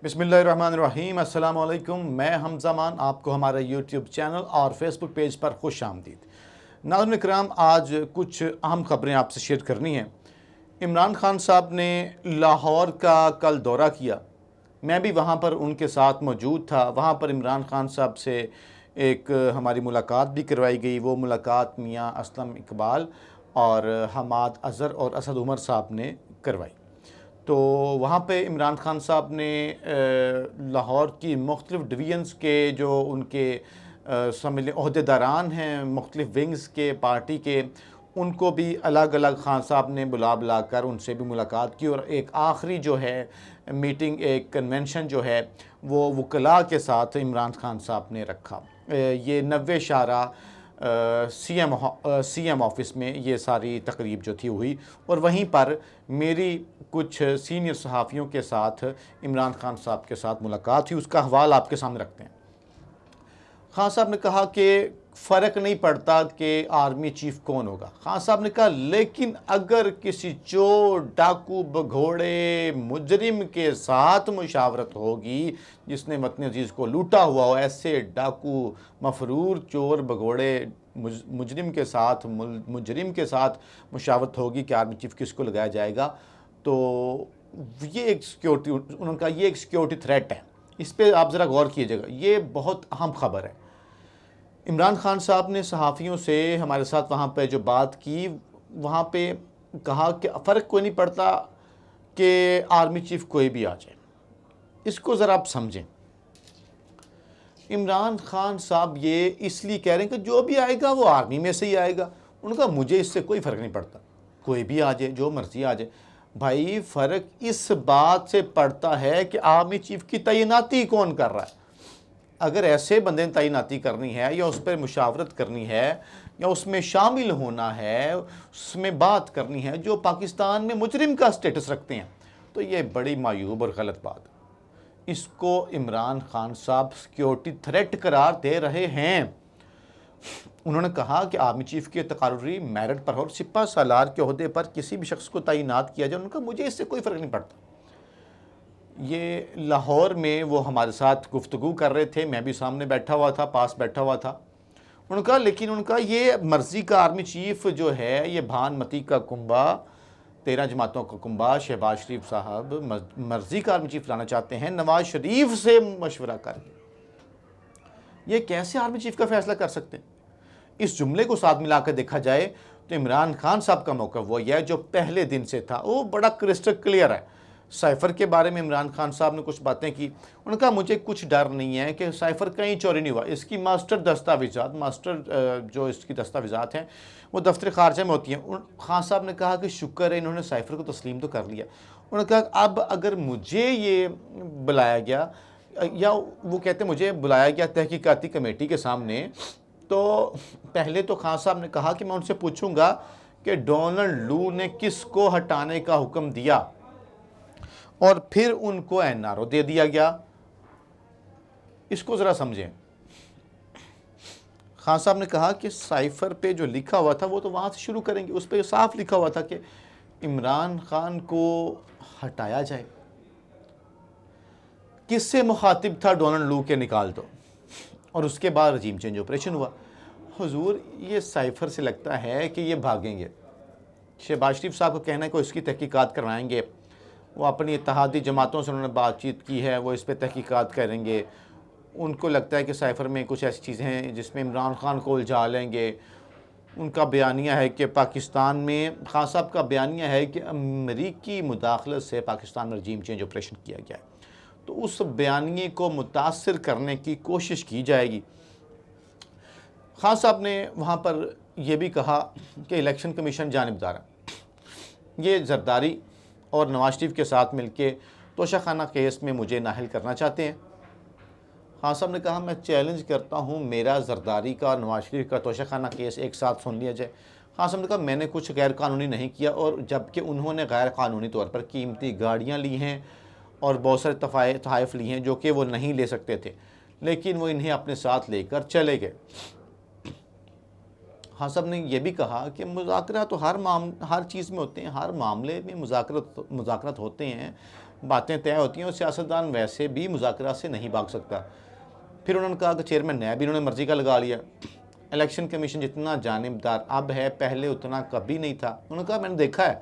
بسم اللہ الرحمن الرحیم۔ السلام علیکم، میں حمزہ مان آپ کو ہمارے یوٹیوب چینل اور فیس بک پیج پر خوش آمدید۔ ناظرین اکرام، آج کچھ اہم خبریں آپ سے شیئر کرنی ہیں۔ عمران خان صاحب نے لاہور کا کل دورہ کیا، میں بھی وہاں پر ان کے ساتھ موجود تھا۔ وہاں پر عمران خان صاحب سے ایک ہماری ملاقات بھی کروائی گئی۔ وہ ملاقات میاں اسلم اقبال اور حماد اظہر اور اسد عمر صاحب نے کروائی۔ تو وہاں پہ عمران خان صاحب نے لاہور کی مختلف ڈویژنز کے جو ان کے سمجھ عہدیداران ہیں، مختلف ونگز کے پارٹی کے، ان کو بھی الگ الگ خان صاحب نے بلا کر ان سے بھی ملاقات کی، اور ایک آخری جو ہے میٹنگ، ایک کنونشن جو ہے وہ وکلاء کے ساتھ عمران خان صاحب نے رکھا۔ یہ 90 شارہ سی ایم آفس میں یہ ساری تقریب جو تھی ہوئی، اور وہیں پر میری کچھ سینئر صحافیوں کے ساتھ عمران خان صاحب کے ساتھ ملاقات ہوئی۔ اس کا حوال آپ کے سامنے رکھتے ہیں۔ خان صاحب نے کہا کہ فرق نہیں پڑتا کہ آرمی چیف کون ہوگا۔ خان صاحب نے کہا لیکن اگر کسی چور، ڈاکو، بگھوڑے، مجرم کے ساتھ مشاورت ہوگی جس نے وطن عزیز کو لوٹا ہوا ہو، ایسے ڈاکو، مفرور، چور، بگھوڑے مجرم کے ساتھ مشاورت ہوگی کہ آرمی چیف کس کو لگایا جائے گا، تو یہ ایک سیکیورٹی، انہوں نے کہا یہ ایک سیکیورٹی تھریٹ ہے۔ اس پہ آپ ذرا غور کیجیے گا، یہ بہت اہم خبر ہے۔ عمران خان صاحب نے صحافیوں سے ہمارے ساتھ وہاں پہ جو بات کی، وہاں پہ کہا کہ فرق کوئی نہیں پڑتا کہ آرمی چیف کوئی بھی آ جائے۔ اس کو ذرا آپ سمجھیں۔ عمران خان صاحب یہ اس لیے کہہ رہے ہیں کہ جو بھی آئے گا وہ آرمی میں سے ہی آئے گا۔ انہوں نے کہا مجھے اس سے کوئی فرق نہیں پڑتا، کوئی بھی آ جائے، جو مرضی آ جائے۔ بھائی فرق اس بات سے پڑتا ہے کہ آرمی چیف کی تعیناتی کون کر رہا ہے۔ اگر ایسے بندے نے تعیناتی کرنی ہے یا اس پر مشاورت کرنی ہے یا اس میں شامل ہونا ہے، اس میں بات کرنی ہے جو پاکستان میں مجرم کا سٹیٹس رکھتے ہیں، تو یہ بڑی معیوب اور غلط بات ہے۔ اس کو عمران خان صاحب سیکیورٹی تھریٹ قرار دے رہے ہیں۔ انہوں نے کہا کہ آرمی چیف کے تقرری میرٹ پر اور سپہ سالار کے عہدے پر کسی بھی شخص کو تعینات کیا جائے۔ انہوں نے کہا مجھے اس سے کوئی فرق نہیں پڑتا۔ یہ لاہور میں وہ ہمارے ساتھ گفتگو کر رہے تھے، میں بھی سامنے بیٹھا ہوا تھا، پاس بیٹھا ہوا تھا۔ انہوں نے کہا لیکن ان کا یہ مرضی کا آرمی چیف جو ہے، یہ بھان متی کا کنبہ، 13 جماعتوں کا کنبہ، شہباز شریف صاحب مرضی کا آرمی چیف لانا چاہتے ہیں نواز شریف سے مشورہ کر کے۔ یہ کیسے آرمی چیف کا فیصلہ کر سکتے ہیں؟ اس جملے کو ساتھ ملا کر دیکھا جائے تو عمران خان صاحب کا موقف وہ یہ جو پہلے دن سے تھا، وہ بڑا کرسٹل کلیئر ہے۔ سائفر کے بارے میں عمران خان صاحب نے کچھ باتیں کی۔ انہوں نے کہا مجھے کچھ ڈر نہیں ہے کہ سائفر کہیں چوری نہیں ہوا۔ اس کی ماسٹر جو اس کی دستاویزات ہیں وہ دفتر خارجہ میں ہوتی ہیں۔ خان صاحب نے کہا کہ شکر ہے انہوں نے سائفر کو تسلیم تو کر لیا۔ انہوں نے کہا اب اگر مجھے یہ بلایا گیا، یا وہ کہتے مجھے بلایا گیا تحقیقاتی کمیٹی کے سامنے، تو پہلے تو خان صاحب نے کہا کہ میں ان سے پوچھوں گا کہ ڈونلڈ لو نے کس کو ہٹانے کا حکم دیا، اور پھر ان کو این آر او دے دیا گیا۔ اس کو ذرا سمجھیں۔ خان صاحب نے کہا کہ سائفر پہ جو لکھا ہوا تھا وہ تو وہاں سے شروع کریں گے، اس پہ صاف لکھا ہوا تھا کہ عمران خان کو ہٹایا جائے۔ کس سے مخاطب تھا؟ ڈونلڈ لو کے نکال دو، اور اس کے بعد رجیم چینج آپریشن ہوا۔ حضور یہ سائفر سے لگتا ہے کہ یہ بھاگیں گے۔ شہباز شریف صاحب کو کہنا ہے کہ اس کی تحقیقات کروائیں گے، وہ اپنی اتحادی جماعتوں سے انہوں نے بات چیت کی ہے، وہ اس پہ تحقیقات کریں گے۔ ان کو لگتا ہے کہ سائفر میں کچھ ایسی چیزیں ہیں جس میں عمران خان کو الجھا لیں گے۔ ان کا بیانیہ ہے کہ پاکستان میں، خان صاحب کا بیانیہ ہے کہ امریکی مداخلت سے پاکستان میں رجیم چینج آپریشن کیا گیا ہے، تو اس بیانیے کو متاثر کرنے کی کوشش کی جائے گی۔ خان صاحب نے وہاں پر یہ بھی کہا کہ الیکشن کمیشن جانبدار ہے، یہ زرداری اور نواز شریف کے ساتھ مل کے توشہ خانہ کیس میں مجھے نااہل کرنا چاہتے ہیں۔ خان صاحب نے کہا میں چیلنج کرتا ہوں میرا زرداری کا اور نواز شریف کا توشہ خانہ کیس ایک ساتھ سن لیا جائے۔ خان صاحب نے کہا میں نے کچھ غیر قانونی نہیں کیا، اور جبکہ انہوں نے غیر قانونی طور پر قیمتی گاڑیاں لی ہیں اور بہت سارے تحائف لی ہیں جو کہ وہ نہیں لے سکتے تھے، لیکن وہ انہیں اپنے ساتھ لے کر چلے گئے۔ خان صاحب نے یہ بھی کہا کہ مذاکرات تو ہر چیز میں ہوتے ہیں، ہر معاملے میں مذاکرات ہوتے ہیں، باتیں طے ہوتی ہیں اور سیاستدان ویسے بھی مذاکرات سے نہیں بھاگ سکتا۔ پھر انہوں نے کہا کہ چیئرمین نیا بھی انہوں نے مرضی کا لگا لیا، الیکشن کمیشن جتنا جانبدار اب ہے پہلے اتنا کبھی نہیں تھا۔ انہوں نے کہا میں نے دیکھا ہے۔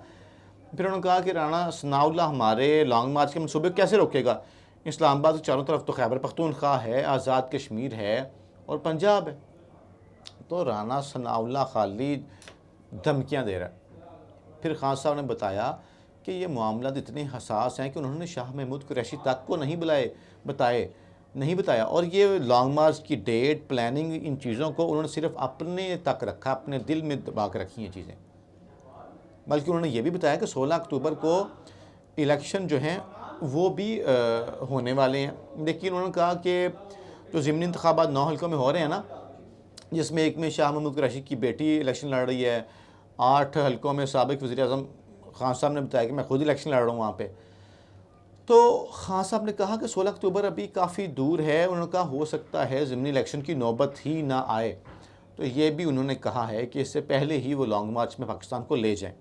پھر انہوں نے کہا کہ رانا ثناء اللہ ہمارے لانگ مارچ کے منصوبے کو کیسے روکے گا؟ اسلام آباد کے چاروں طرف تو خیبر پختونخوا ہے، آزاد کشمیر ہے اور پنجاب ہے۔ تو رانا ثناء اللہ خالی دھمکیاں دے رہا ہے۔ پھر خان صاحب نے بتایا کہ یہ معاملات اتنے حساس ہیں کہ انہوں نے شاہ محمود قریشی تک کو نہیں بتایا، اور یہ لانگ مارچ کی ڈیٹ، پلاننگ، ان چیزوں کو انہوں نے صرف اپنے تک رکھا، اپنے دل میں دبا کے رکھی ہیں چیزیں۔ بلکہ انہوں نے یہ بھی بتایا کہ 16 اکتوبر کو الیکشن جو ہیں وہ بھی ہونے والے ہیں، لیکن انہوں نے کہا کہ جو ضمنی انتخابات 9 حلقوں میں ہو رہے ہیں نا، جس میں ایک میں شاہ محمود قریشی کی بیٹی الیکشن لڑ رہی ہے، 8 حلقوں میں سابق وزیر اعظم خان صاحب نے بتایا کہ میں خود الیکشن لڑ رہا ہوں وہاں پہ۔ تو خان صاحب نے کہا کہ 16 اکتوبر ابھی کافی دور ہے، انہوں نے کہا ہو سکتا ہے ضمنی الیکشن کی نوبت ہی نہ آئے۔ تو یہ بھی انہوں نے کہا ہے کہ اس سے پہلے ہی وہ لانگ مارچ میں پاکستان کو لے جائیں۔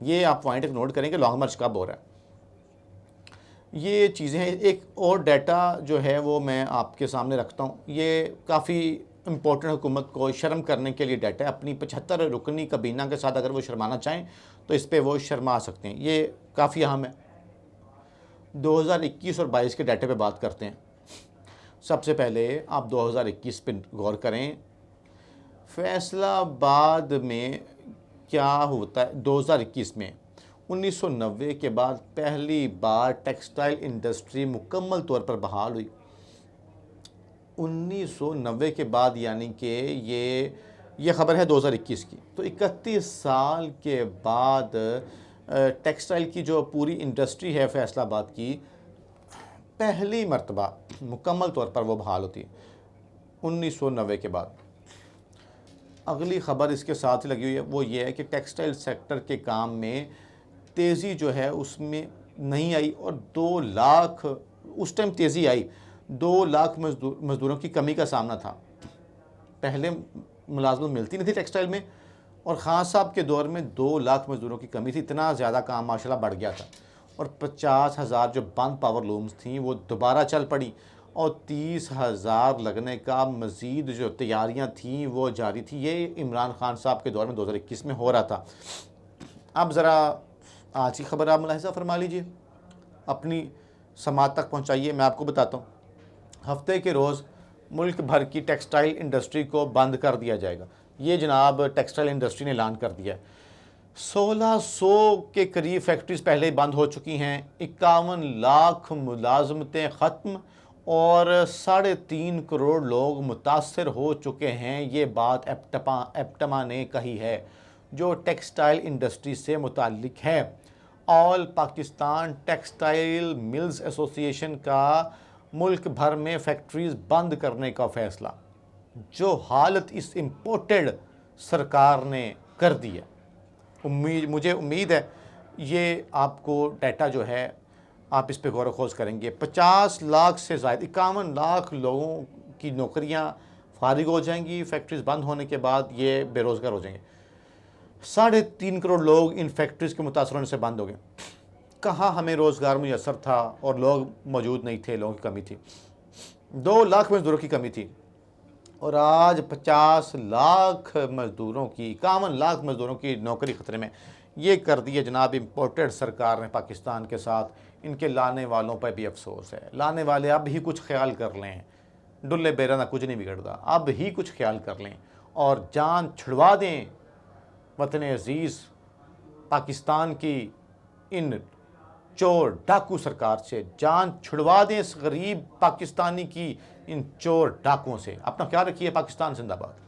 یہ آپ پوائنٹ نوٹ کریں کہ لانگ مارچ کب ہو رہا ہے۔ یہ چیزیں ہیں۔ ایک اور ڈیٹا جو ہے وہ میں آپ کے سامنے رکھتا ہوں، یہ کافی امپورٹنٹ حکومت کو شرم کرنے کے لیے ڈیٹا ہے۔ اپنی 75 رکنی کابینہ کے ساتھ اگر وہ شرمانا چاہیں تو اس پہ وہ شرما سکتے ہیں، یہ کافی اہم ہے۔ 2021 اور 22 کے ڈیٹے پہ بات کرتے ہیں۔ سب سے پہلے آپ 2021 پہ غور کریں، فیصلہ آباد میں کیا ہوتا ہے۔ 2021 میں 1990 کے بعد پہلی بار ٹیکسٹائل انڈسٹری مکمل طور پر بحال ہوئی۔ 1990 کے بعد، یعنی کہ یہ خبر ہے 2021 کی، تو 31 سال کے بعد ٹیکسٹائل کی جو پوری انڈسٹری ہے فیصل آباد کی، پہلی مرتبہ مکمل طور پر وہ بحال ہوتی ہے 1990 کے بعد۔ اگلی خبر اس کے ساتھ ہی لگی ہوئی ہے، وہ یہ ہے کہ ٹیکسٹائل سیکٹر کے کام میں تیزی جو ہے اس میں نہیں آئی، اور 2 لاکھ اس ٹائم تیزی آئی، 2 لاکھ مزدوروں کی کمی کا سامنا تھا۔ پہلے ملازمت ملتی نہیں تھی ٹیکسٹائل میں، اور خان صاحب کے دور میں 2 لاکھ مزدوروں کی کمی تھی، اتنا زیادہ کام ماشاءاللہ بڑھ گیا تھا، اور 50,000 جو بند پاور لومز تھیں وہ دوبارہ چل پڑی، اور 30,000 لگنے کا مزید جو تیاریاں تھیں وہ جاری تھی۔ یہ عمران خان صاحب کے دور میں 2021 میں ہو رہا تھا۔ اب ذرا آج کی خبر آپ ملاحظہ فرما لیجئے، اپنی سماعت تک پہنچائیے۔ میں آپ کو بتاتا ہوں، ہفتے کے روز ملک بھر کی ٹیکسٹائل انڈسٹری کو بند کر دیا جائے گا۔ یہ جناب ٹیکسٹائل انڈسٹری نے اعلان کر دیا ہے۔ 1600 کے قریب فیکٹریز پہلے ہی بند ہو چکی ہیں، 51 لاکھ ملازمتیں ختم، اور 3.5 کروڑ لوگ متاثر ہو چکے ہیں۔ یہ بات ایپٹما نے کہی ہے، جو ٹیکسٹائل انڈسٹری سے متعلق ہے۔ آل پاکستان ٹیکسٹائل ملز ایسوسی ایشن کا ملک بھر میں فیکٹریز بند کرنے کا فیصلہ، جو حالت اس امپورٹڈ سرکار نے کر دی ہے۔ مجھے امید ہے یہ آپ کو ڈیٹا جو ہے آپ اس پہ غور و خوض کریں گے۔ 50 لاکھ سے زائد، 51 لاکھ لوگوں کی نوکریاں فارغ ہو جائیں گی فیکٹریز بند ہونے کے بعد، یہ بے روزگار ہو جائیں گے۔ 3.5 کروڑ لوگ ان فیکٹریز کے متاثر ہونے سے بند ہو گئے۔ کہاں ہمیں روزگار میسر تھا اور لوگ موجود نہیں تھے، لوگوں کی کمی تھی، 2 لاکھ مزدوروں کی کمی تھی، اور آج 50 لاکھ مزدوروں کی، 51 لاکھ مزدوروں کی نوکری خطرے میں۔ یہ کر دی جناب امپورٹڈ سرکار نے پاکستان کے ساتھ۔ ان کے لانے والوں پہ بھی افسوس ہے، لانے والے اب ہی کچھ خیال کر لیں، ڈلے بیرا نہ کچھ نہیں بگڑتا، اب ہی کچھ خیال کر لیں اور جان چھڑوا دیں وطن عزیز پاکستان کی ان چور ڈاکو سرکار سے، جان چھڑوا دیں اس غریب پاکستانی کی ان چور ڈاکوؤں سے۔ اپنا خیال رکھیے۔ پاکستان زندہ باد۔